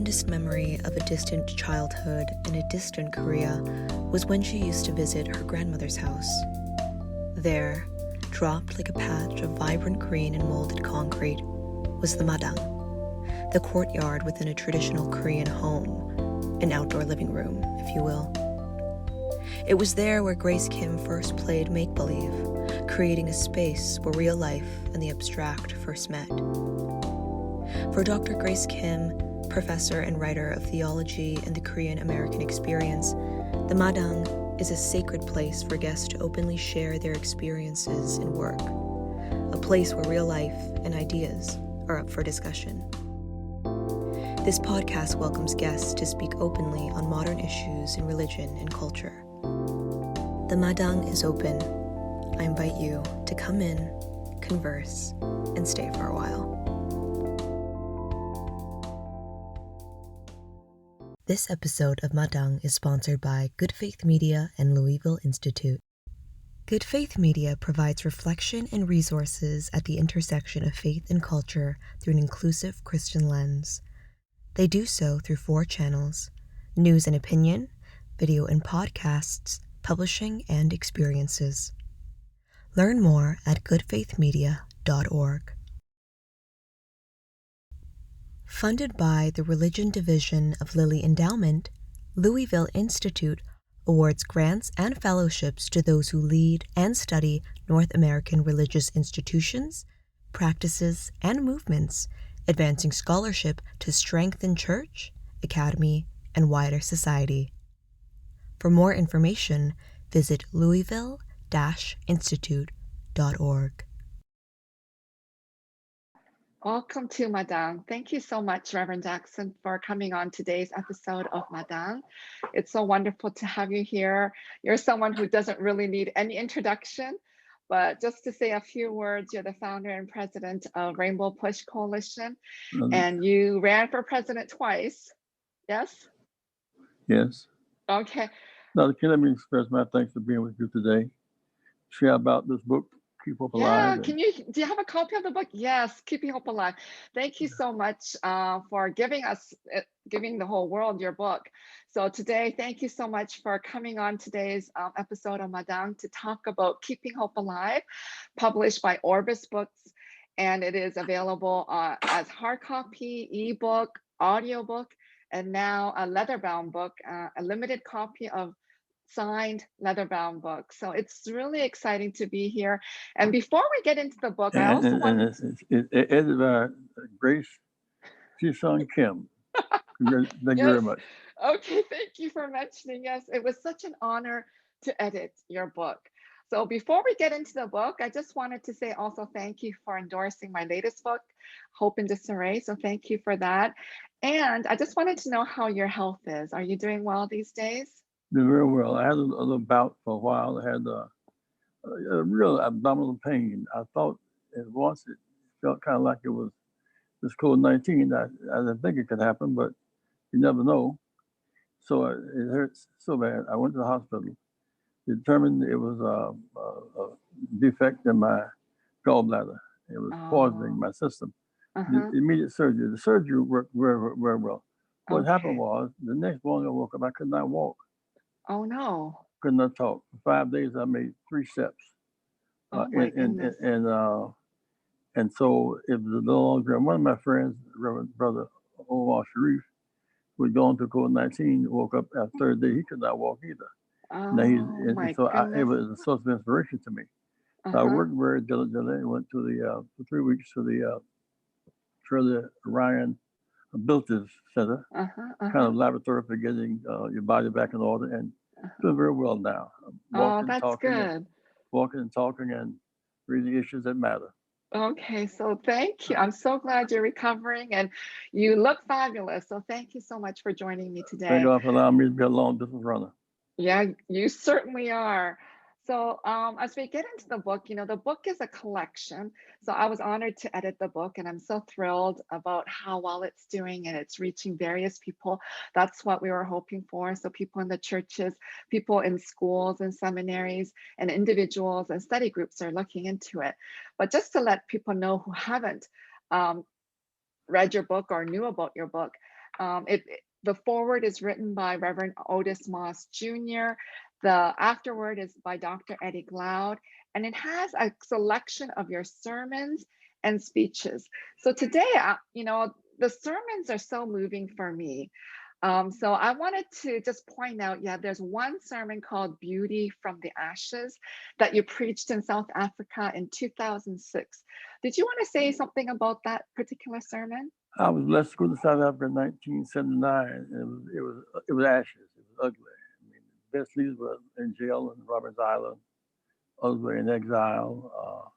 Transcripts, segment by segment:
fondest memory of a distant childhood in a distant Korea was when she used to visit her grandmother's house. There, dropped like a patch of vibrant green and molded concrete, was the Madang, the courtyard within a traditional Korean home, an outdoor living room, if you will. It was there where Grace Kim first played make-believe, creating a space where real life and the abstract first met. For Dr. Grace Kim, professor and writer of theology and the Korean American experience, the Madang is a sacred place for guests to openly share their experiences and work, a place where real life and ideas are up for discussion. This podcast welcomes guests to speak openly on modern issues in religion and culture. The Madang is open. I invite you to come in, converse, and stay for a while. This episode of Madang is sponsored by Good Faith Media and Louisville Institute. Good Faith Media provides reflection and resources at the intersection of faith and culture through an inclusive Christian lens. They do so through 4 channels: news and opinion, video and podcasts, publishing, and experiences. Learn more at goodfaithmedia.org. Funded by the Religion Division of Lilly Endowment, Louisville Institute awards grants and fellowships to those who lead and study North American religious institutions, practices, and movements, advancing scholarship to strengthen church, academy, and wider society. For more information, visit louisville-institute.org. Welcome to Madang. Thank you so much, Reverend Jackson, for coming on today's episode of Madang. It's so wonderful to have you here. You're someone who doesn't really need any introduction, but just to say a few words, you're the founder and president of Rainbow Push Coalition, and you ran for president twice. Yes? Yes. Okay. Now, can let me express my thanks for being with you today. Share about this book, Keep Hope Alive. Yeah, do you have a copy of the book? Yes, Keeping Hope Alive. Thank you so much for giving the whole world your book. So today, thank you so much for coming on today's episode of Madang to talk about Keeping Hope Alive, published by Orbis Books. And it is available as hard copy, ebook, audiobook, and now a leather-bound book, a limited copy of signed leather-bound book. So it's really exciting to be here. And before we get into the book, I also want it's edited by Grace Ji-sung Kim. Thank you very much. Okay, thank you for mentioning. Yes, it was such an honor to edit your book. So before we get into the book, I just wanted to say also thank you for endorsing my latest book, Hope in Disarray. So thank you for that. And I just wanted to know how your health is. Are you doing well these days? Doing very well. I had a little bout for a while. I had a real abdominal pain. I thought at once it felt kind of like it was this COVID-19. I didn't think it could happen, but you never know. So it hurts so bad. I went to the hospital. Determined it was a defect in my gallbladder. It was poisoning my system. Immediate surgery. The surgery worked very, very well. What happened was the next morning I woke up, I could not walk. Oh no! Could not talk. For 5 days I made 3 steps. And so it was a long journey. One of my friends, Reverend Brother Omar Sharif, who had gone through COVID-19, woke up after the 3rd day. He could not walk either. It was a source of inspiration to me. So I worked very diligently and went to for 3 weeks to the Shirley Ryan Abilities Center, kind of laboratory for getting your body back in order, and doing very well now. That's good. Walking and talking and reading issues that matter. Okay, so thank you. I'm so glad you're recovering and you look fabulous. So thank you so much for joining me today. Thank God for allowing me to be a long distance runner. Yeah, you certainly are. So as we get into the book, the book is a collection. So I was honored to edit the book, and I'm so thrilled about how well it's doing, and it's reaching various people. That's what we were hoping for. So people in the churches, people in schools and seminaries, and individuals and study groups are looking into it. But just to let people know who haven't read your book or knew about your book, The foreword is written by Reverend Otis Moss Jr. The afterword is by Dr. Eddie Glaude, and it has a selection of your sermons and speeches. So today, the sermons are so moving for me. So I wanted to just point out, there's one sermon called Beauty from the Ashes that you preached in South Africa in 2006. Did you want to say something about that particular sermon? I was blessed to go to South Africa in 1979, and it was ashes. It was ugly. I mean, the best leaders were in jail in Roberts Island. Others were in exile.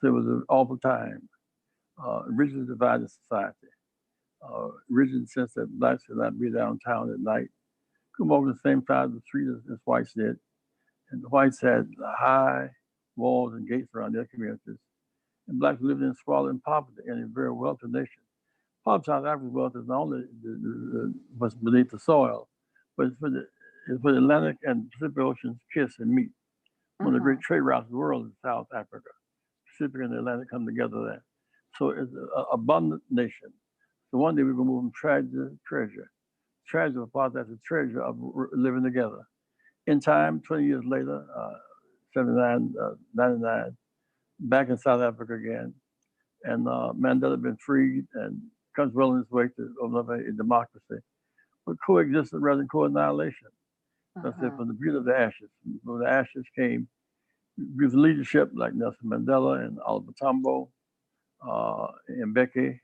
So it was an awful time. Rigidly divided society. Rigid in the sense that blacks could not be downtown at night. Come over the same side of the street as whites did. And the whites had high walls and gates around their communities. And blacks lived in squalor and poverty in a very wealthy nation. Part of South Africa's wealth is not only what's beneath the soil, but it's for the Atlantic and Pacific Oceans kiss and meet. One of the great trade routes of the world is South Africa. Pacific and the Atlantic come together there. So it's an abundant nation. So one day we're going to move from tragedy to treasure. Tragedy of part that's the treasure of living together. In time, 20 years later, 79, 99, back in South Africa again. And Mandela had been freed and comes well on his way to open up a democracy. But coexistence rather than co-annihilation. That's it, from the beauty of the ashes. When the ashes came, with leadership like Nelson Mandela and Oliver Tambo, and Mbeki,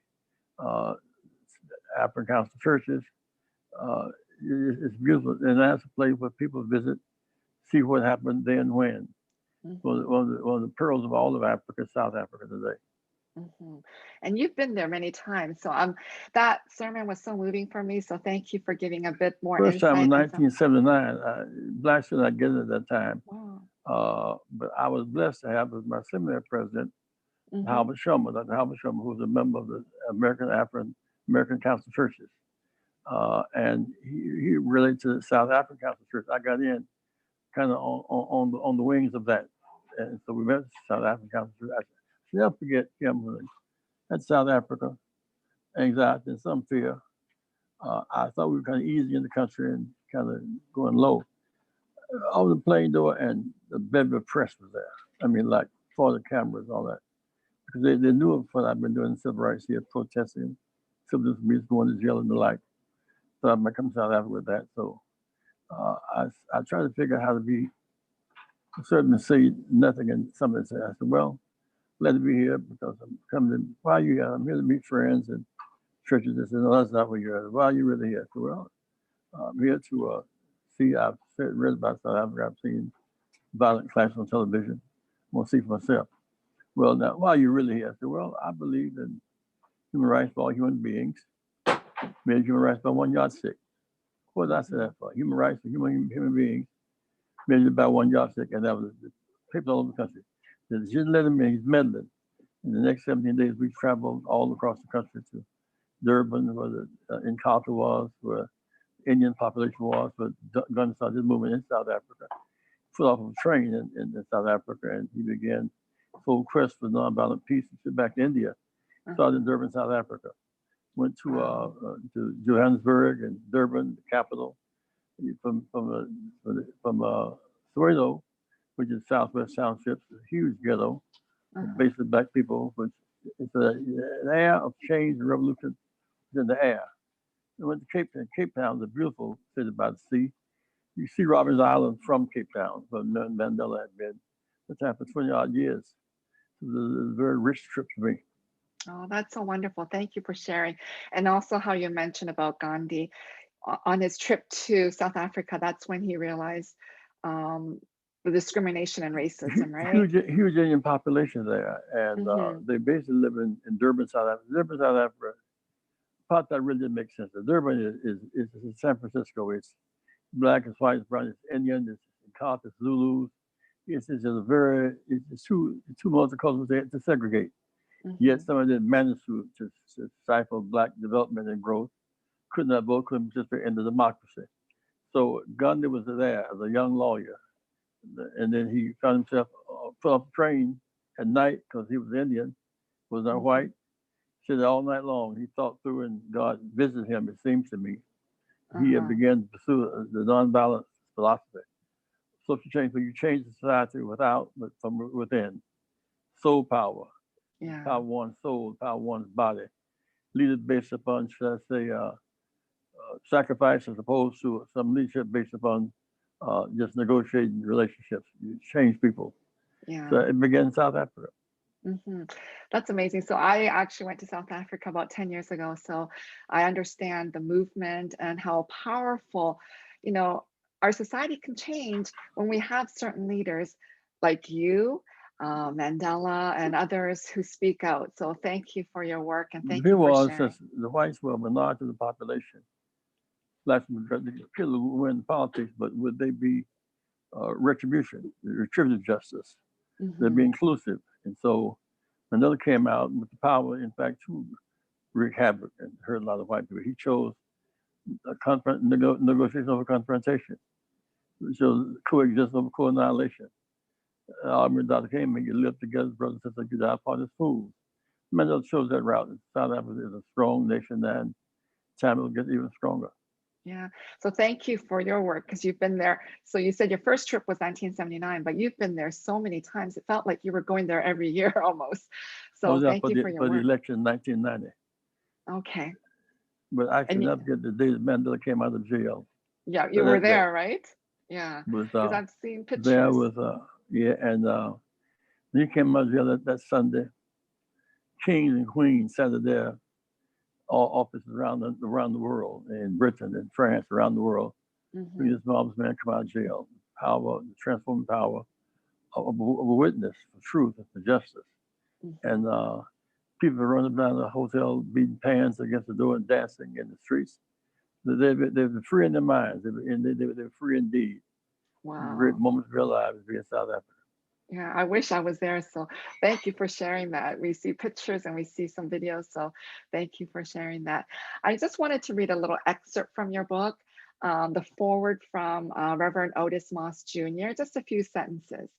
African Council Churches. It's beautiful. And that's a place where people visit, see what happened then when. One of the pearls of all of Africa, South Africa today. And you've been there many times. So that sermon was so moving for me. So thank you for giving a bit more First insight. time in 1979. Blacks did not get it at that time. Wow. But I was blessed to have as my seminary president, Dr. Halbert Schumer, who was a member of the American Council of Churches. And he related to the South African Council of Churches. I got in kind of on the wings of that. And so we met the South African Council of Churches. I never forget him at South Africa, anxiety and some fear. I thought we were kind of easy in the country and kind of going low. I was the plane door and the Beverly press was there. I mean, like 40 cameras, all that. Because they knew of what I've been doing in civil rights here, protesting, civil disobedience, going to jail and the like. So I might come to South Africa with that. So I tried to figure out how to be certain to say nothing, and somebody said, I said, well, let it be here because I'm coming to, why are you here? I'm here to meet friends and churches. They said, no, that's not what you're here. Why are you really here? I said, well, I'm here to see, I've read about South Africa. I've seen violent clashes on television. I want to see for myself. Well, now, why are you really here? I said, well, I believe in human rights for all human beings. Made human rights by one yardstick. What did I say that for? Human rights for human beings measured by one yardstick. And that was the people all over the country. They didn't let him in, he's meddling. In the next 17 days, we traveled all across the country to Durban, where the Inkatha was, where Indian population was, where guns started moving in South Africa. Put off of a train in South Africa, and he began full quest for nonviolent peace and back to India. Started in Durban, South Africa. Went to Johannesburg and Durban, the capital. From Soweto, which is Southwest Townships, a huge ghetto, basically black people. But it's an air of change and revolution is in the air. I went to Cape Town. Cape Town is a beautiful city by the sea. You see Roberts Island from Cape Town, where Mandela had been. The time for 20 odd years. It was a very rich trip for me. Oh, that's so wonderful. Thank you for sharing. And also how you mentioned about Gandhi on his trip to South Africa. That's when he realized the discrimination and racism, right? Huge Indian population there. And they basically live in Durban, South Africa. Durban, South Africa, part that really didn't make sense. Durban is San Francisco. It's black, it's white, it's brown, it's Indian, it's Inkatha, it's Zulus. It's too multicultural to segregate. Yet some of them managed to stifle black development and growth. Could not vote, couldn't participate in the democracy. So Gandhi was there as a young lawyer. And then he found himself put off a train at night because he was Indian, was not white. Said that all night long he thought through, and God visited him. It seems to me he had Uh-huh. begun to pursue the nonviolent philosophy. Social change, where you change the society without, but from within. Soul power, Yeah. power one's soul, power one's body. Leaders based upon, should I say, sacrifice as opposed to some leadership based upon just negotiating relationships. You change people. Yeah. So it began in South Africa. That's amazing. So I actually went to South Africa about 10 years ago. So I understand the movement and how powerful, you know, our society can change when we have certain leaders like you, Mandela, and others who speak out. So thank you for your work and The thank view you for was sharing. since the whites were a minority of the population, blacks would win politics, but would they be retributive justice? They'd be Mhm. inclusive. And so Mandela came out with the power, in fact, to wreak havoc and hurt a lot of white people. He chose negotiation over confrontation. He chose coexistence over co-annihilation. I remember Dr. King, you live together, brothers and sisters, you die apart as fools. Mandela chose that route. South Africa is a strong nation, and time will get even stronger. Yeah. So thank you for your work because you've been there. So you said your first trip was 1979, but you've been there so many times. It felt like you were going there every year almost. I So was there thank you for your for the work. election in 1990. Okay. But I should And never forget the day that Mandela came out of jail. yeah, So you were that day there, right? Yeah. was Because I've seen there pictures. with yeah, and he came out of jail that Sunday. Kings and queens sat there, all offices around the world, in Britain and France, around the world. Hmm. This marvelous man come out of jail. Power, the transforming power of a witness for truth and for justice. And people running down the hotel, beating pans against the door and dancing in the streets. They've been free in their minds. They're free indeed. Great Wow. moments of their lives being South Africa. Yeah, I wish I was there. So thank you for sharing that. We see pictures and we see some videos. So thank you for sharing that. I just wanted to read a little excerpt from your book, the foreword from Reverend Otis Moss Jr., just a few sentences.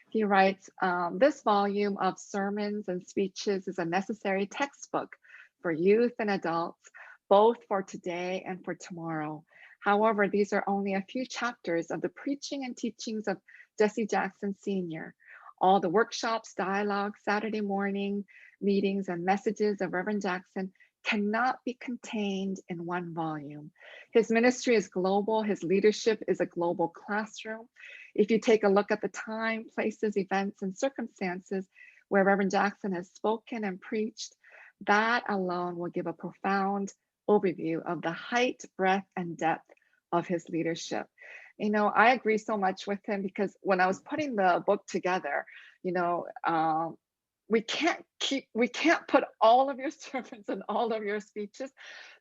He writes, this volume of sermons and speeches is a necessary textbook for youth and adults, both for today and for tomorrow. However, these are only a few chapters of the preaching and teachings of Jesse Jackson Sr. All the workshops, dialogues, Saturday morning meetings, and messages of Reverend Jackson cannot be contained in one volume. His ministry is global. His leadership is a global classroom. If you take a look at the time, places, events, and circumstances where Reverend Jackson has spoken and preached, that alone will give a profound overview of the height, breadth, and depth of his leadership. You know, I agree so much with him because when I was putting the book together, you know, we can't put all of your sermons and all of your speeches.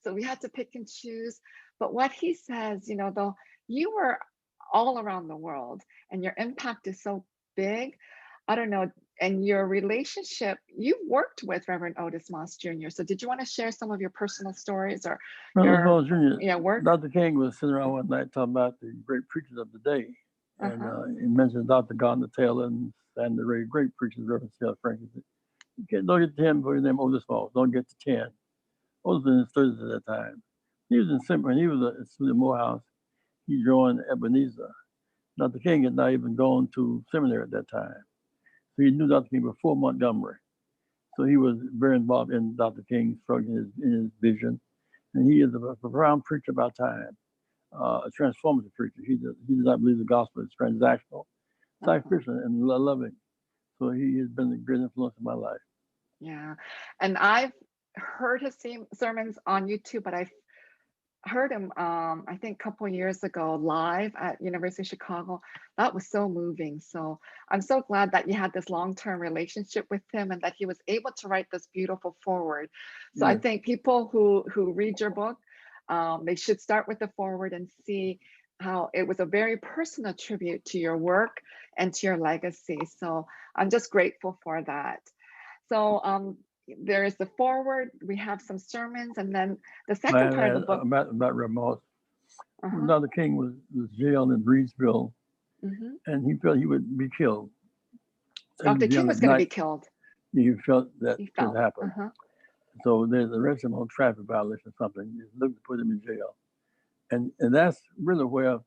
So we had to pick and choose. But what he says, you know, though you were all around the world and your impact is so big, I don't know, and your relationship, you worked with Reverend Otis Moss Jr. So did you want to share some of your personal stories or your Jr., work? Dr. King was sitting around one night talking about the great preachers of the day. And he mentioned Dr. Gardner Taylor and Sandy Ray, great preachers, Reverend Taylor Franklin. Don't get to 10 before your name Otis Moss. Don't get to 10. Otis was in his 30s at that time. He was in Simon. He was at the Morehouse. He joined Ebenezer. Dr. King had not even gone to seminary at that time. So he knew Dr. King before Montgomery. So he was very involved in Dr. King's struggle, in his vision. And he is a profound preacher about time, a transformative preacher. He does not believe the gospel is transactional, sacrificial, and loving. So he has been a great influence in my life. Yeah. And I've heard his sermons on YouTube, but I've heard him, I think a couple of years ago live at University of Chicago. That was so moving. So I'm so glad that you had this long-term relationship with him and that he was able to write this beautiful foreword. So I think people who read your book, they should start with the foreword and see how it was a very personal tribute to your work and to your legacy. So I'm just grateful for that. So there is the foreword, we have some sermons, and then the second part of the book. About Rev Moss. When Dr. King was jailed in Breedsville, and he felt he would be killed. So Dr. King was going to be killed. He felt that could happen. So they arrested him on traffic violation or something. They looked to put him in jail. And that's really where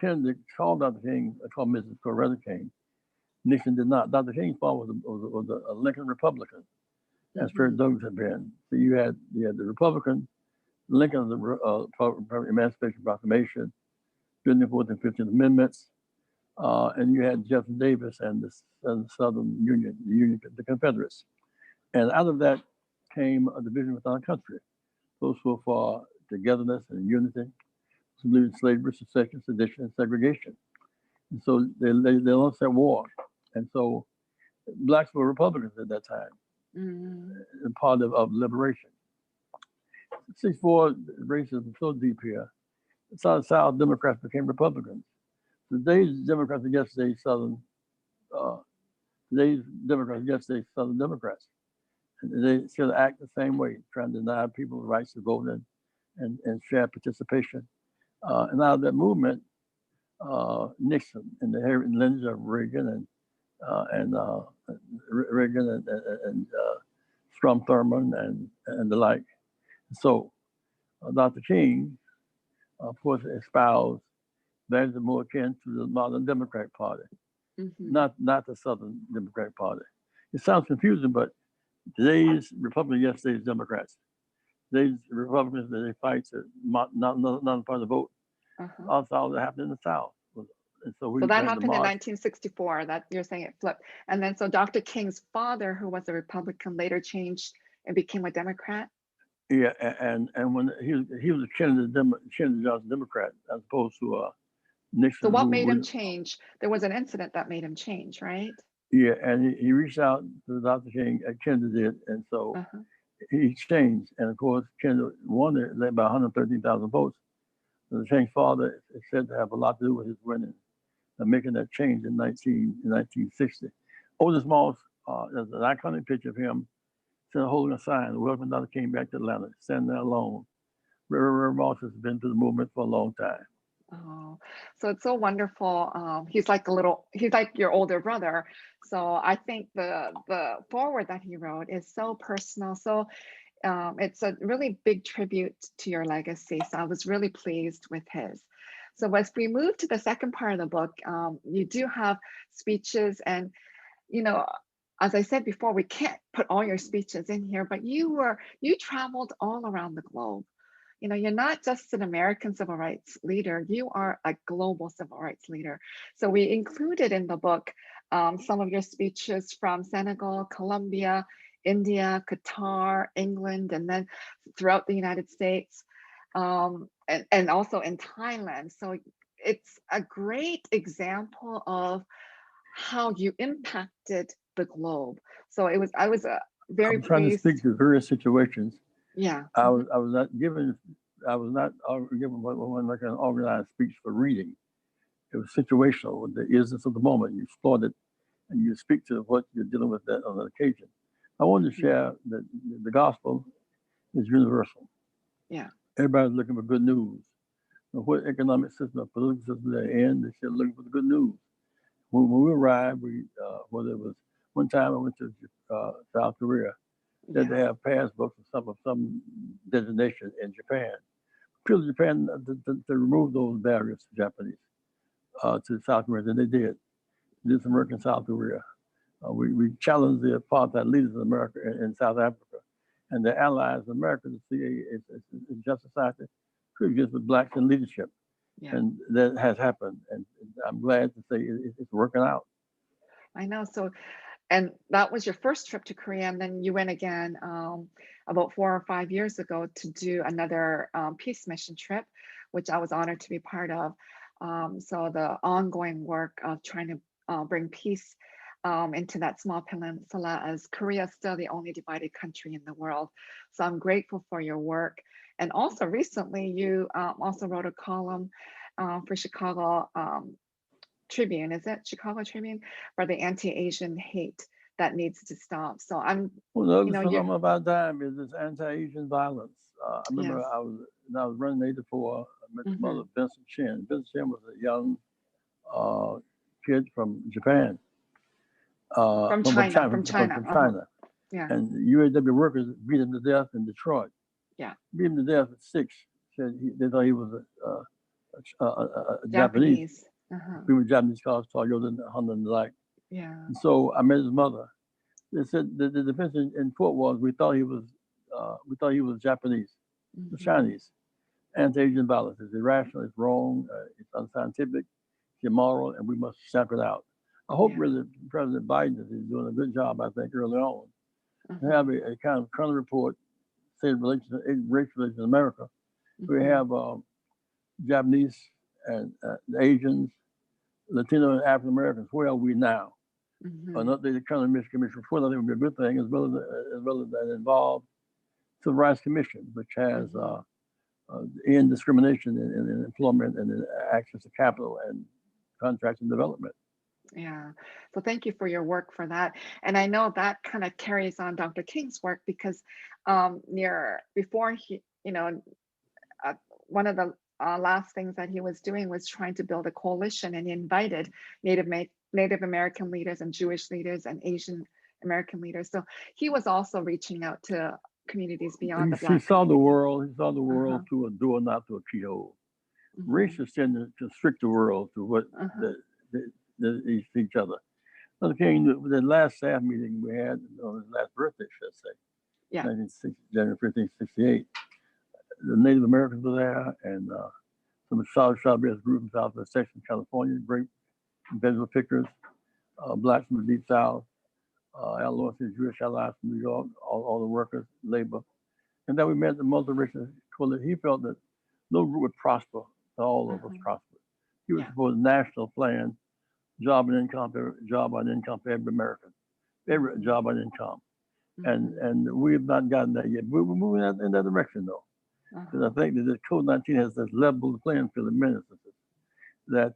Kennedy called Dr. King, called Mrs. Coretta King. Nixon did not. Dr. King's father was a Lincoln Republican, as Fred Douglass had been. So you had the Republican, Lincoln, the Emancipation Proclamation, during the 14th and 15th Amendments, and you had Jefferson Davis and the Southern Union, the Confederates. And out of that came a division within our country. Those who were for togetherness and unity, some believed in slavery, secession, sedition, and segregation. And so they launched that war. And so blacks were Republicans at that time, and part of liberation. 64, racism was so deep here. South Democrats became Republicans. Today's Democrats are yesterday's Southern. Today's Democrats are yesterday's Southern Democrats. And they still act the same way, trying to deny people the rights to vote and share participation. And out of that movement, Nixon and the inherent lineage of Reagan and Strom Thurmond and the like. So Dr. King, of course, espoused values more akin to the modern Democratic Party, not the Southern Democratic Party. It sounds confusing, but today's Republicans, yesterday's Democrats. Today's Republicans, they fight to not part of the vote. Also, all that happened in the South. And so that happened in 1964. That you're saying it flipped, and then so Dr. King's father, who was a Republican, later changed and became a Democrat. Yeah, and when he was a Kennedy Johnson Democrat as opposed to Nixon. So what made him change? There was an incident that made him change, right? Yeah, and he reached out to Dr. King, Kennedy did, and so he changed. And of course, Kennedy won it, led by 113,000 votes. So King's father is said to have a lot to do with his winning and making that change in 1960. Otis Moss, there's an iconic picture of him holding a sign, welcome Dr. King back to Atlanta, standing there alone. Reverend Moss has been through the movement for a long time. Oh, so it's so wonderful. He's like your older brother. So I think the foreword that he wrote is so personal. So it's a really big tribute to your legacy. So I was really pleased with his. So as we move to the second part of the book, you do have speeches, and as I said before, we can't put all your speeches in here, but you traveled all around the globe. You're not just an American civil rights leader, you are a global civil rights leader. So we included in the book some of your speeches from Senegal, Colombia, India, Qatar, England, and then throughout the United States, and also in Thailand. So it's a great example of how you impacted the globe. So I was very pleased. Trying to speak to various situations. Yeah. I was not given one like an organized speech for reading. It was situational with the isness of the moment. You explore it and you speak to what you're dealing with that on that occasion. I wanted to share that the gospel is universal. Yeah. Everybody's looking for good news. What economic system or political system they're in, they're still looking for the good news. When we arrived, whether it was one time I went to South Korea, they had to have passbooks of some designation in Japan. Purely Japan to remove those barriers to Japanese, to South Korea, and they did. They did some work in South Korea. We challenged the apartheid leaders of America in South Africa and their allies in America to see a just society could exist with blacks in leadership. Yeah. And that has happened. And I'm glad to say it's working out. I know. So, and that was your first trip to Korea. And then you went again about 4 or 5 years ago to do another peace mission trip, which I was honored to be part of. So the ongoing work of trying to bring peace into that small peninsula, as Korea is still the only divided country in the world. So I'm grateful for your work. And also recently, you also wrote a column for Chicago Tribune, is it Chicago Tribune, for the anti-Asian hate that needs to stop. So I'm, well, the phenomenon about time is this anti-Asian violence. I remember I was running Ep.4. I met the mother, Vincent Chin. Vincent Chin was a young kid from Japan. From China. Yeah. And UAW workers beat him to death in Detroit. Yeah. Beat him to death at 6. Said they thought he was a Japanese. We were Japanese cars, Toyota, Honda, and the like. Yeah. And so I met his mother. They said the defense in court was we thought he was Japanese, Chinese. Anti-Asian violence is irrational, it's wrong, it's unscientific, it's immoral, and we must stamp it out. I hope really President Biden is doing a good job, I think, early on. To have a kind of current report, state of relations, race relations in America. We have Japanese and Asians, Latino and African Americans. Where are we now? An updated current commission report, I think would be a good thing, as well as an involved Civil Rights Commission, which has end discrimination in employment and in access to capital and contracts and development. Yeah. So thank you for your work for that. And I know that kind of carries on Dr. King's work because before he, one of the last things that he was doing was trying to build a coalition, and he invited Native American leaders and Jewish leaders and Asian American leaders. So he was also reaching out to communities beyond the Black. He saw the world through a door, not through a keyhole. Racists tend to constrict the world to what each other. Dr. King, the last staff meeting we had on his last birthday, should I say, January 15, 1968, the Native Americans were there, and some Southwest group from Southwest Section, California, great visual pictures, blacks from the Deep South, Illinois, Jewish allies from New York, all the workers, labor. And then we met the multiracial coalition. He felt that no group would prosper, all of us prosper. He was for a national plan, job on income for every American, every job on income. And we have not gotten that yet. We're moving in that direction, though. Because I think that the COVID-19 has this level playing field in many instances. That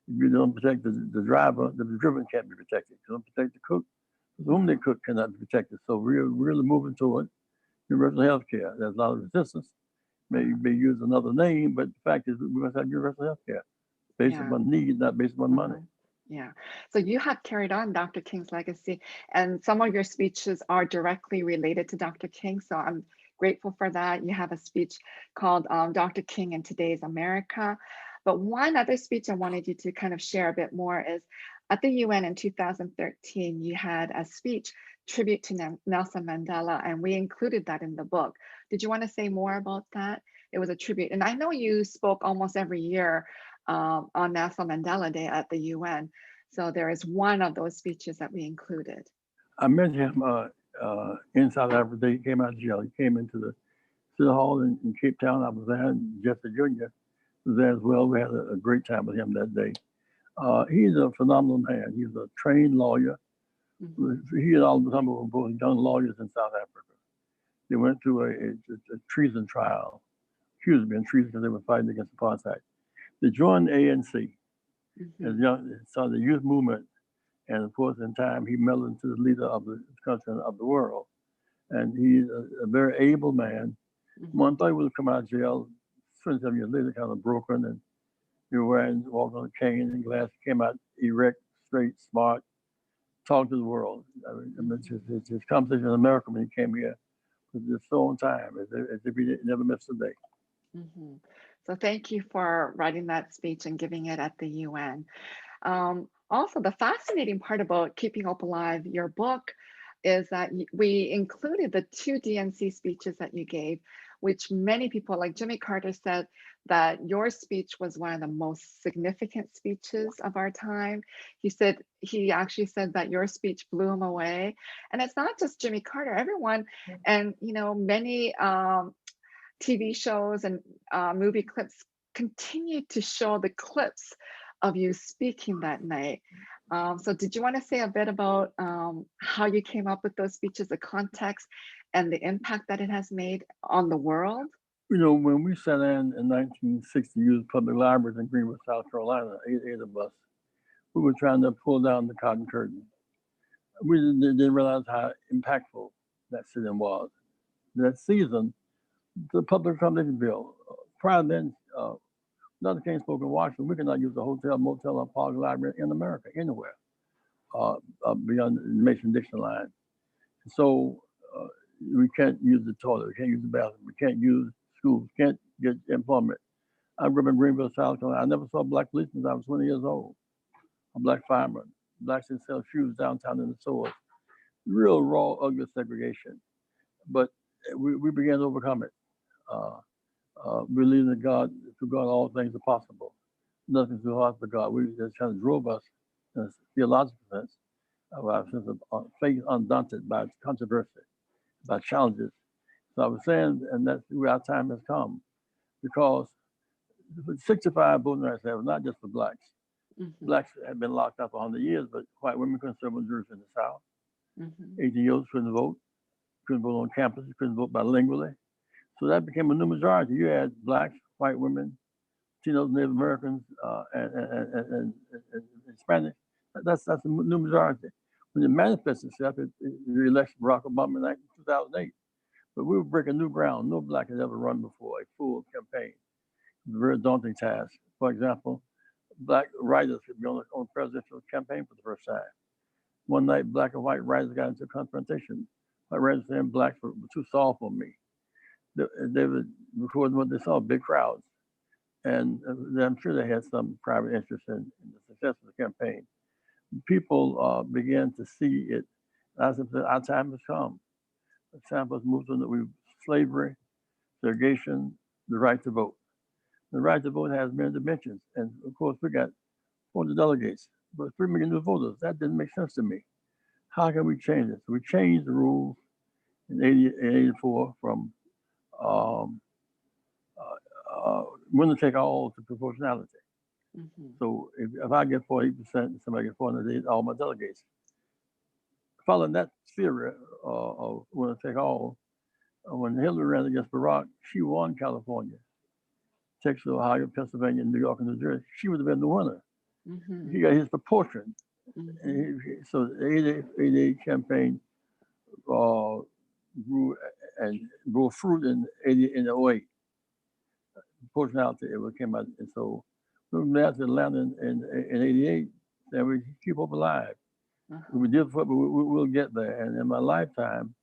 if you don't protect the driver, the driver can't be protected. If you don't protect the cook, whom they cook cannot be protected. So we're really moving toward universal health care. There's a lot of resistance. May use another name, but the fact is we must have universal health care based upon need, not based upon money. Yeah. So you have carried on Dr. King's legacy, and some of your speeches are directly related to Dr. King. So I'm grateful for that. You have a speech called Dr. King in Today's America. But one other speech I wanted you to kind of share a bit more is at the UN in 2013, you had a speech tribute to Nelson Mandela, and we included that in the book. Did you want to say more about that? It was a tribute. And I know you spoke almost every year on Nelson Mandela Day at the UN. So there is one of those speeches that we included. I met him in South Africa. He came out of jail. He came into the City Hall in Cape Town. I was there, and Jesse Jr. was there as well. We had a great time with him that day. He's a phenomenal man. He's a trained lawyer. He and all the time were both young lawyers in South Africa. They went through a treason trial, accused of being treason because they were fighting against apartheid. They joined the ANC as young, started the youth movement, and of course, in time, he melded into the leader of the country and of the world. And he's a very able man. One thought he would come out of jail 27 years later, kind of broken, and he was walking on a cane and glass. Came out erect, straight, smart, talked to the world. I mean, his conversation in America when he came here was just so on time, as if he never missed a day. So thank you for writing that speech and giving it at the UN. Also, the fascinating part about Keeping Hope Alive, your book, is that we included the 2 DNC speeches that you gave, which many people, like Jimmy Carter, said that your speech was one of the most significant speeches of our time. He actually said that your speech blew him away. And it's not just Jimmy Carter, everyone, and many TV shows and movie clips continue to show the clips of you speaking that night. So did you want to say a bit about how you came up with those speeches, the context, and the impact that it has made on the world? When we sat in 1960, used public libraries in Greenwood, South Carolina, eight of us, we were trying to pull down the Cotton Curtain. We didn't realize how impactful that sitting was. That season, the public accommodation bill, prior to then, Dr. King spoke in Washington, we cannot use a hotel, motel, or public library in America, anywhere, beyond the Mason-Dixon line. So we can't use the toilet, we can't use the bathroom, we can't use schools, can't get employment. I grew up in Greenville, South Carolina. I never saw a black policeman until I was 20 years old. A black fireman. Blacks didn't sell shoes downtown in the stores. Real raw, ugly segregation. But we began to overcome it. Believing that God, through God, all things are possible. Nothing's too hard for God. We just kind of drove us in a theological sense, of our sense of faith undaunted by controversy, by challenges. So I was saying, and that's where our time has come, because 65 voting rights was not just for blacks. Mm-hmm. Blacks have been locked up for 100 years, but white women couldn't serve on juries in the South. Mm-hmm. 18-year-olds couldn't vote on campus, couldn't vote bilingually. So that became a new majority. You had blacks, white women, Latinos, Native Americans, and Hispanics. That's a new majority. When it manifests itself, it re-elects Barack Obama in 2008. But we were breaking new ground. No black had ever run before a full campaign. It was a very daunting task. For example, black writers could be on the presidential campaign for the first time. One night, black and white writers got into a confrontation. White writers saying blacks were too soft for me. They would record what they saw, big crowds. And I'm sure they had some private interest in the success of the campaign. People began to see it. As I said, our time has come. The time has moved on that slavery, segregation, the right to vote. The right to vote has many dimensions. And of course, we got 400 delegates, but 3 million new voters. That didn't make sense to me. How can we change it? So we changed the rules in 84 from winner take all to proportionality. Mm-hmm. So if I get 40% and somebody gets 400, all my delegates. Following that theory of winner take all, when Hillary ran against Barack, she won California, Texas, Ohio, Pennsylvania, New York, and New Jersey. She would have been the winner. Mm-hmm. He got his proportion. Mm-hmm. So the 88 campaign grew and bore fruit in 08. Proportionality, it came out. And so moving back to Atlanta in 88, and we keep hope alive. Uh-huh. We did, but we'll get there. And in my lifetime,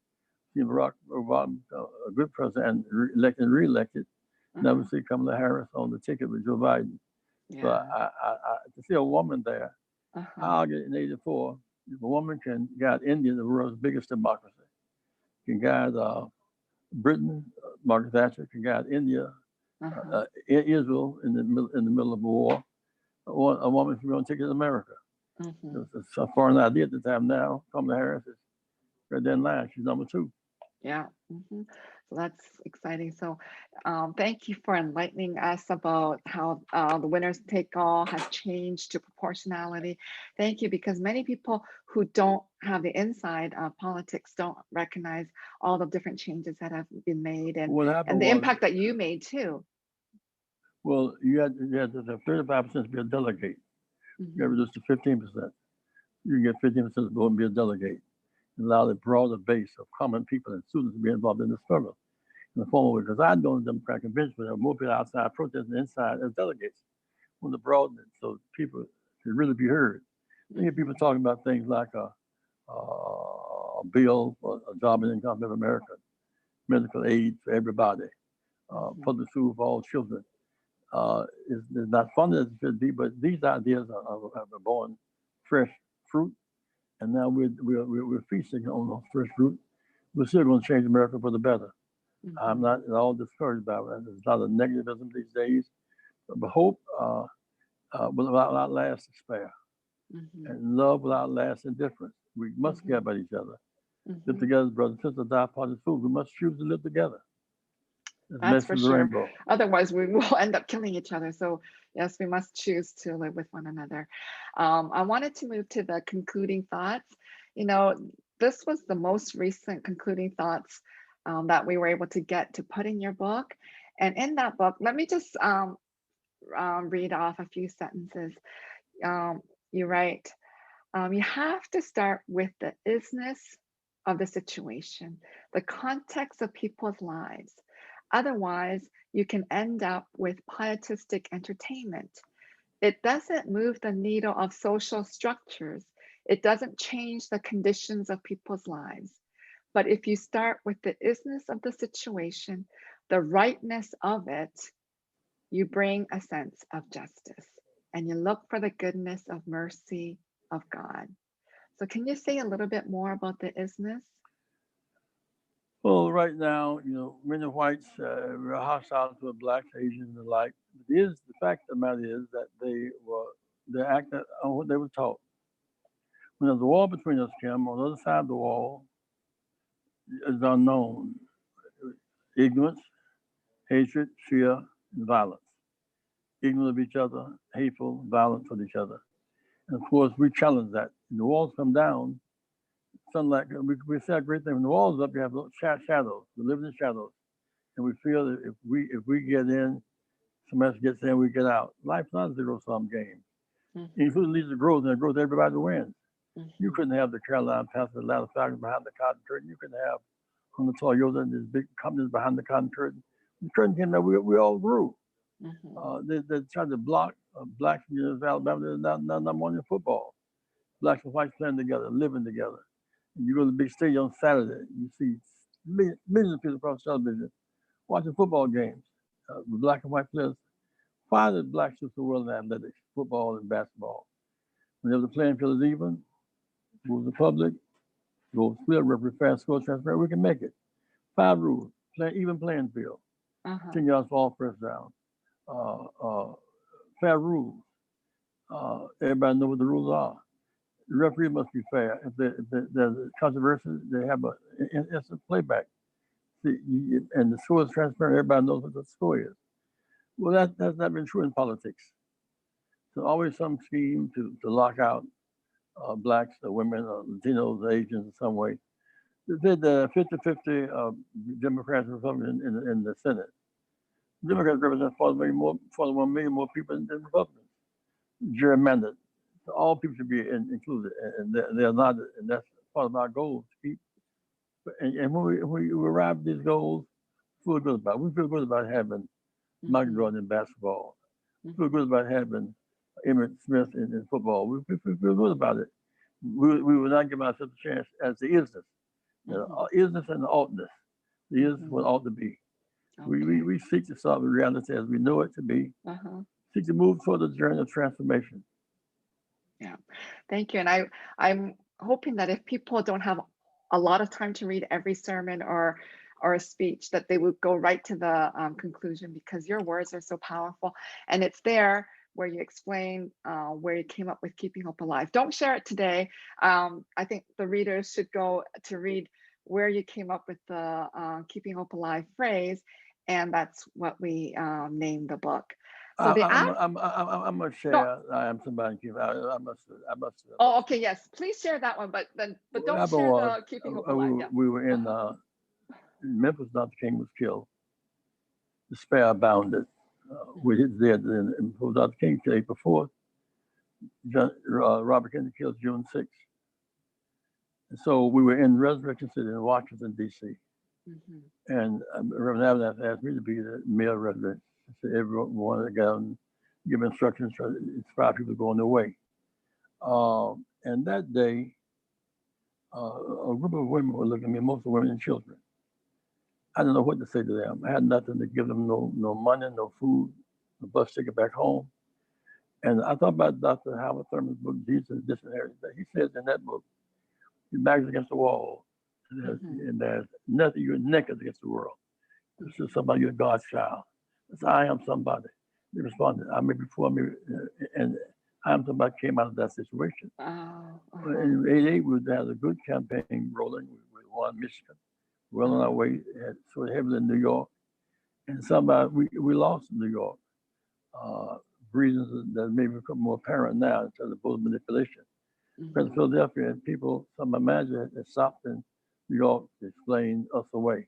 Barack Obama, a good president, and elected and re-elected, never see Kamala Harris on the ticket with Joe Biden. Yeah. So I to see a woman there, I argued in 84, if a woman can guide India, the world's biggest democracy, can guide Britain, Margaret Thatcher, can guide India, Israel in the middle of a war, a woman should be on ticket in America. It's a foreign idea at the time now. Kamala Harris is right there in line. She's number 2. Yeah. Mm-hmm. So that's exciting. So thank you for enlightening us about how the winners take all has changed to proportionality. Thank you, because many people who don't have the inside of politics don't recognize all the different changes that have been made and the impact that you made too. Well, you had the 35% to be a delegate. You got reduced to 15%. You can get 15% of the vote and be a delegate. And allow a broader base of common people and students to be involved in the struggle in the formal way. Because I'd go to the Democratic convention, but there were more people outside protesting inside as delegates. On the broaden it so people could really be heard. You hear people talking about things like a bill for a job and income of America, medical aid for everybody, public school for all children. It's not funded as it should be, but these ideas are born fresh fruit, and now we're feasting on those fresh fruit. We're still going to change America for the better. I'm not at all discouraged by it. There's a lot of negativism these days, but hope will outlast despair, and love will outlast indifference. We must care about each other. Live together, brothers and sisters, die apart as fools. We must choose to live together. That's for sure. Rainbow. Otherwise, we will end up killing each other. So yes, we must choose to live with one another. I wanted to move to the concluding thoughts. You know, this was the most recent concluding thoughts that we were able to get to put in your book. And in that book, let me just read off a few sentences. You write, you have to start with the isness of the situation, the context of people's lives. Otherwise, you can end up with pietistic entertainment. It doesn't move the needle of social structures. It doesn't change the conditions of people's lives. But if you start with the isness of the situation, the rightness of it, you bring a sense of justice and you look for the goodness of mercy of God. So can you say a little bit more about the isness? Well, right now, many whites were hostile to blacks, Asians, and the like. The fact of the matter is that they acted on what they were taught. When there's a wall between us, Kim, on the other side of the wall is unknown. Ignorance, hatred, fear, and violence. Ignorant of each other, hateful, violent toward each other. And of course, we challenge that. When the walls come down, sunlight, we say a great thing. When the walls up, you have little shadows. We live in the shadows. And we feel that if we get in, somebody else gets in, we get out. Life's not a zero-sum game. Mm-hmm. If it leads to growth, and it grows, everybody wins. Mm-hmm. You couldn't have the Carolina Panthers, Atlanta Falcons behind the cotton curtain. You couldn't have on the Toyota and these big companies behind the cotton curtain. The curtain came down, we all grew. Mm-hmm. They tried to block blacks from the University of Alabama. They're not number one in football. Blacks and whites playing together, living together. And you go to the big stadium on Saturday, you see millions of people across television watching football games with black and white players. Why did blacks choose the world in athletics, football and basketball? Whenever the playing field is even, rules the public, rules split, referee fair, score, transparent, we can make it. 5 rules, even playing field, 10 yards for all first down. Fair rules. Everybody knows what the rules are. The referee must be fair. If there's a controversy, they have an instant playback. And the score is transparent. Everybody knows what the score is. Well, that's not been true in politics. There's always some scheme to lock out blacks, women, Latinos, Asians in some way. They did 50-50 Democrats and Republicans in the Senate. Democrats represent 41 million more people than Republicans. Gerrymandered. So all people should be included, and they're not, and that's part of our goal to keep. And when we arrive at these goals, we feel good about it. We feel good about having Michael Jordan in basketball. We feel good about having Emmitt Smith in football. We feel good about it. We will not give ourselves a chance as the isness. The isness and the oughtness. The isness what ought to be. Okay. We seek to solve the reality as we know it to be. Seek to move toward the journey of transformation. Yeah, thank you. And I'm hoping that if people don't have a lot of time to read every sermon or a speech, that they would go right to the conclusion, because your words are so powerful. And it's there where you explain where you came up with Keeping Hope Alive. Don't share it today. I think the readers should go to read where you came up with the Keeping Hope Alive phrase, and that's what we named the book. So I'm gonna share. No. I am somebody. I must. Oh, okay. Yes, please share that one. But don't share the Keeping Hope Alive. We were in Memphis. Dr. King was killed. Despair abounded. We hit there. And Dr. King killed Ep.4. Robert Kennedy killed June 6th. And so we were in Resurrection City in Washington, D.C. And Reverend Abernathy asked me to be the mayor of Resurrection. So everyone wanted to go and give instructions to inspire people to go on their way. And that day, a group of women were looking at me, most of women and children. I didn't know what to say to them. I had nothing to give them, no money, no food, no bus ticket back home. And I thought about Dr. Howard Thurman's book, Jesus, This and Everything. He says in that book, your back's against the wall, and there's nothing, you're naked against the world. This is somebody, you're God's child. I am somebody. They responded, I may be before me, and I am somebody came out of that situation. In '88, we had a good campaign rolling. We won Michigan, well on our way, sort of heavily in New York. And somebody, we lost in New York. Reasons that may become more apparent now in terms of voter manipulation. President Philadelphia and people, some of my managers had stopped in New York to explain us away.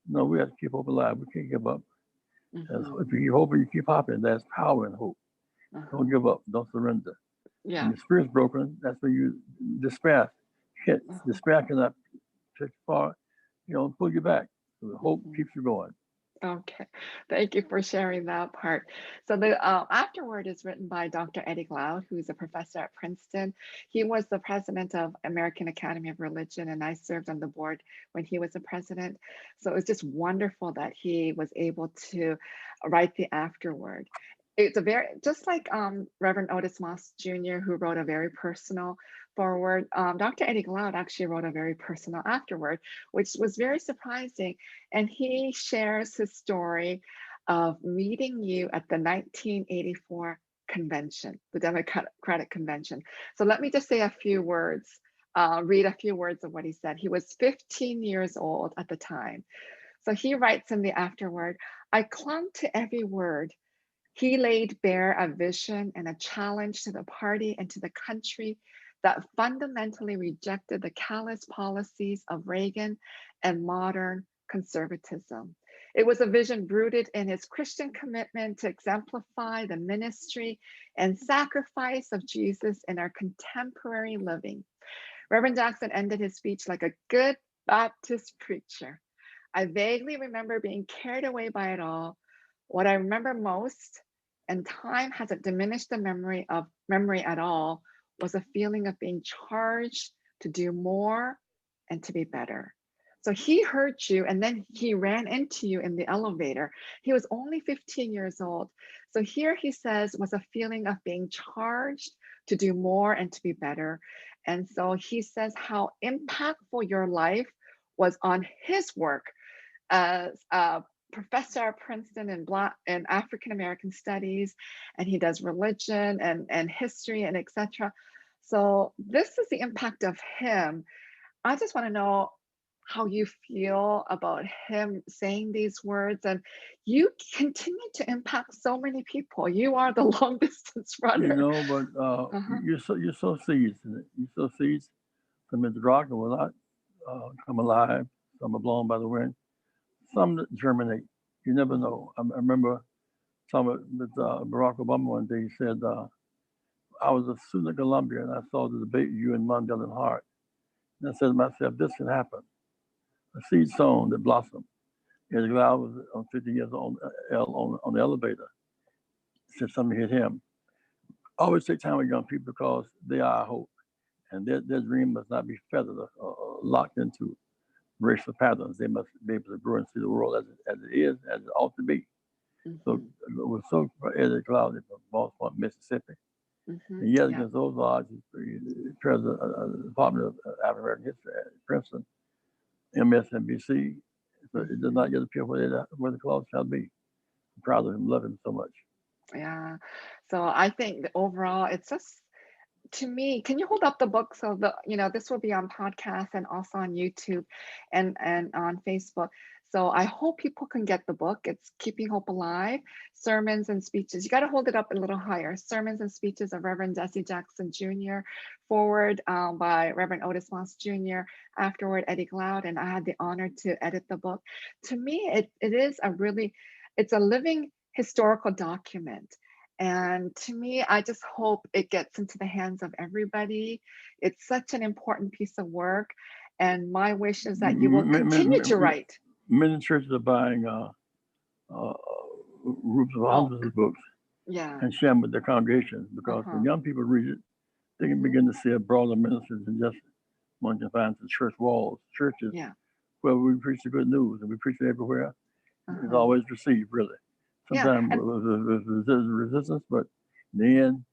No, we have to keep hope alive. We can't give up. If you keep hoping, you keep hopping. There's power in hope. Don't give up. Don't surrender. Yeah. When your spirit's broken, that's when you despair hits. Despair cannot take far, pull you back. So hope keeps you going. Okay, thank you for sharing that part. So the afterword is written by Dr. Eddie Glaude, who's a professor at Princeton. He was the president of American Academy of Religion, and I served on the board when he was the president. So it was just wonderful that he was able to write the afterword. It's a very, just like Reverend Otis Moss Jr., who wrote a very personal foreword. Dr. Eddie Glaude actually wrote a very personal afterword, which was very surprising. And he shares his story of meeting you at the 1984 convention, the Democratic Convention. So let me just say a few words, read a few words of what he said. He was 15 years old at the time. So he writes in the afterword, I clung to every word. He laid bare a vision and a challenge to the party and to the country that fundamentally rejected the callous policies of Reagan and modern conservatism. It was a vision rooted in his Christian commitment to exemplify the ministry and sacrifice of Jesus in our contemporary living. Reverend Jackson ended his speech like a good Baptist preacher. I vaguely remember being carried away by it all. What I remember most, and time hasn't diminished the memory at all, was a feeling of being charged to do more and to be better. So he heard you and then he ran into you in the elevator. He was only 15 years old. So here he says was a feeling of being charged to do more and to be better. And so he says how impactful your life was on his work as a professor at Princeton in Black and African American studies, and he does religion and history and etc. So this is the impact of him. I just want to know how you feel about him saying these words, and you continue to impact so many people. You are the long distance You runner. know, but Uh-huh. you sow seeds in it. You sow seeds. Some in the rock and will not come alive. Some are blown by the wind. Some that germinate. You never know. I remember some with Barack Obama one day. He said, I was a student at Columbia and I saw the debate you and Mandela and Hart. And I said to myself, this can happen. A seed sown that blossomed. And the guy was on 50 years on, on the elevator. Said something hit him. Always take time with young people because they are our hope. And their dream must not be feathered or locked into racial patterns. They must be able to grow and see the world as it is, as it ought to be. So Mhm. we're so Eddie Cloud from Baltimore, Mississippi. Mhm. And yet Yeah. against those odds, he's president of the Department of African American History at Princeton, MSNBC. So it does not Mhm. yet appear where the cloud shall be. I'm proud of him, love him so much. Yeah. So I think that overall, it's just to me, can you hold up the book so this will be on podcast and also on YouTube and on Facebook. So I hope people can get the book. It's Keeping Hope Alive, Sermons and Speeches. You got to hold it up a little higher. Sermons and Speeches of Reverend Jesse Jackson Jr., Foreword by Reverend Otis Moss Jr., Afterward Eddie Glaude, and I had the honor to edit the book. To me, it is it's a living historical document. And to me, I just hope it gets into the hands of everybody. It's such an important piece of work. And my wish is that you will continue to write. Many churches are buying uh, groups of Oh, hundreds of books yeah. and share them with their congregations because when Uh-huh. young people read it, they can Hmm. begin to see a broader ministry than just one confined to church walls. Churches Yeah. where we preach the good news and we preach it everywhere is Uh-huh. always received, really. Yeah. Sometimes And with resistance, but in the end,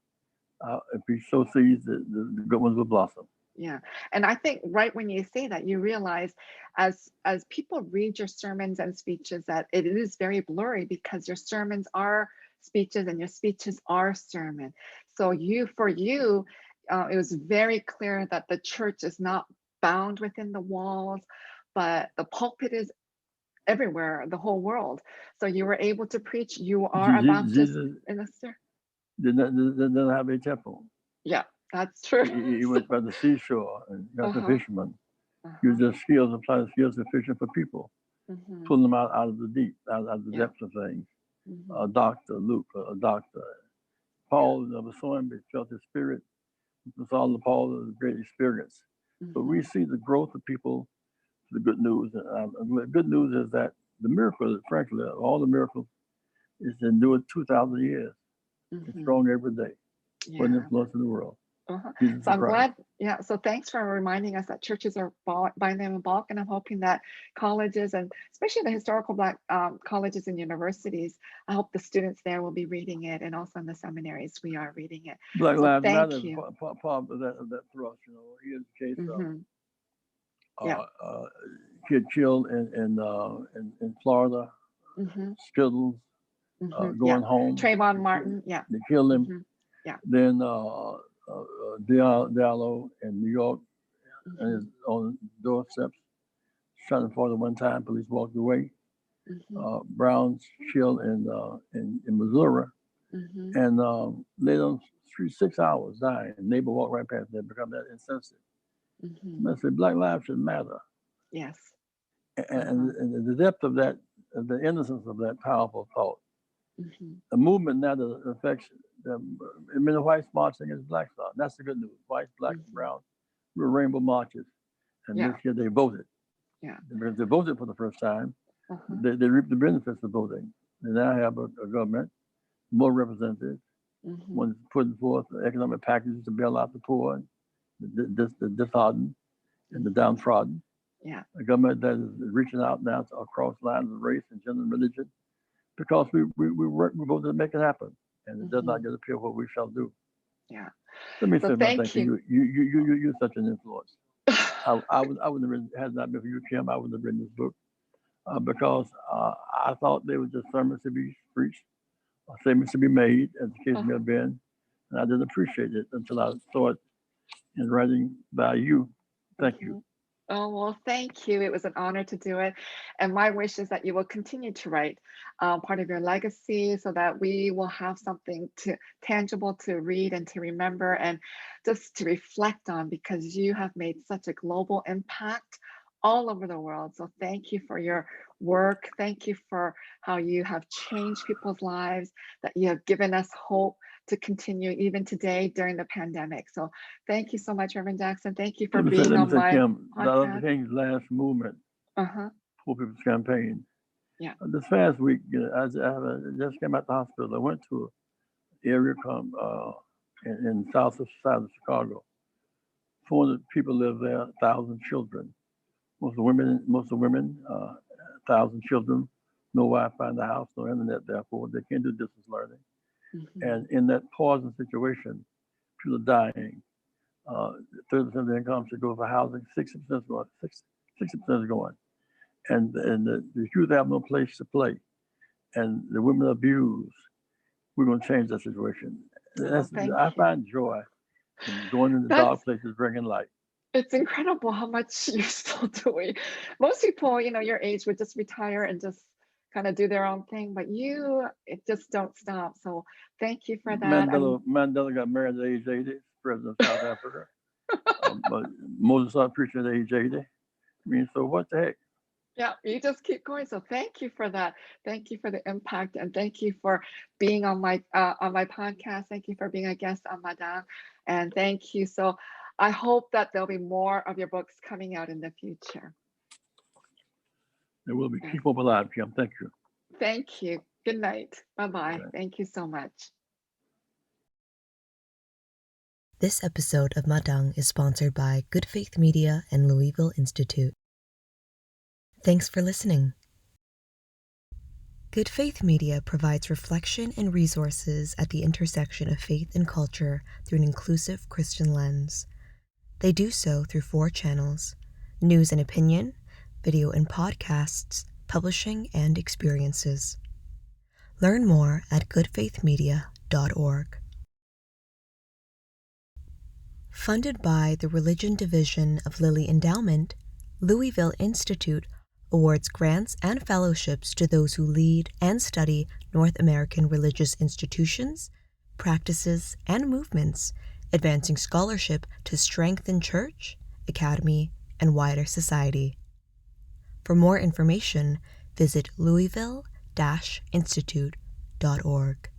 if we sow seeds, the good ones will blossom. yeah. And I think right when you say that, you realize as people read your sermons and speeches that it is very blurry because your sermons are speeches and your speeches are sermon. So for you, it was very clear that the church is not bound within the walls, but the pulpit is everywhere, the whole world. So you were able to preach. You are a Baptist Jesus minister. didn't have a temple. Yeah, that's true. He So, went by the seashore and got the uh-huh, fishermen. uh-huh. Used their skills, applied skills to fishing for people, Hmm. pulling them out of the deep, out of the Yeah. depths of things. Hmm. Dr. Luke, a doctor. Yeah. Paul never saw him, but felt his spirit. It was all the Paul of a great experience. So we Hmm. see the growth of people to the good news. And the good news is that the miracle, frankly, of all the miracles is endured 2,000 years. It's strong every day. For an influence in the world. Jesus So I'm Christ. glad, so thanks for reminding us that churches are buying them in bulk, and I'm hoping that colleges, and especially the historical Black colleges and universities, I hope the students there will be reading it, and also in the seminaries we are reading it. Black So Lives thank Matter is you. part of that thrust. You know, here's the case Yeah. of kid killed in Florida, Skittles, going home. Trayvon Martin, They killed him. Yeah. Then Diallo in New York, and his on doorsteps, shot him 41 times. Police walked away. Brown's killed in Missouri, and laid on the street 6 hours, dying. Neighbor walked right past them, become that insensitive. I said, Black lives should matter. Yes. And the depth of that, the innocence of that powerful thought. A movement now that affects many whites marching against blacks. That's the good news. Whites, blacks, and browns, real rainbow marches. And this year they voted. Because they voted for the first time, they reaped the benefits of voting. They now have a government, more representatives, one is putting forth economic packages to bail out the poor, the disheartened, and the downtrodden. A government that is reaching out now across lines of race and gender and religion, because we voted to make it happen, and it does not yet appear what we shall do. Let me say something to you. You're such an influence. I wouldn't have written, had it not been for you, Kim, I wouldn't have written this book, because I thought they were just sermons to be preached, or statements to be made, as the case may have been, and I didn't appreciate it until I saw it in writing by you. Thank you. Oh, well, thank you. It was an honor to do it. And my wish is that you will continue to write part of your legacy, so that we will have something tangible to read and to remember, and just to reflect on, because you have made such a global impact all over the world. So thank you for your work. Thank you for how you have changed people's lives, that you have given us hope to continue even today during the pandemic. So thank you so much, Reverend Jackson. Thank you for being on my Kim, podcast. Dr. King's last movement, Poor People's Campaign. Yeah. This past week, I just came out the hospital. I went to an area in south side of Chicago. 400 people live there, 1,000 children. Most of the women, 1,000 children, no Wi-Fi in the house, no internet, therefore they can't do distance learning. And in that pausing situation, people are dying. 30% of the income should go for housing, 60% is going. 60% is going. And the youth have no place to play. And the women are abused. We're going to change that situation. I find joy in going into dark places, bringing light. It's incredible how much you're still doing. Most people, your age would just retire and just kind of do their own thing, but it just don't stop. So thank you for that. Mandela got married at age 80, president of South Africa. But Moses started preaching at age 80. I mean, so what the heck? Yeah, you just keep going. So thank you for that. Thank you for the impact, and thank you for being on my podcast. Thank you for being a guest on Madang, and thank you. So I hope that there'll be more of your books coming out in the future. There will be. Keep hope alive, Kim. Thank you. Thank you. Good night. Bye-bye. Okay. Thank you so much. This episode of Madang is sponsored by Good Faith Media and Louisville Institute. Thanks for listening. Good Faith Media provides reflection and resources at the intersection of faith and culture through an inclusive Christian lens. They do so through 4 channels: news and opinion, video and podcasts, publishing, and experiences. Learn more at goodfaithmedia.org. Funded by the Religion Division of Lilly Endowment, Louisville Institute awards grants and fellowships to those who lead and study North American religious institutions, practices, and movements, advancing scholarship to strengthen church, academy, and wider society. For more information, visit louisville-institute.org.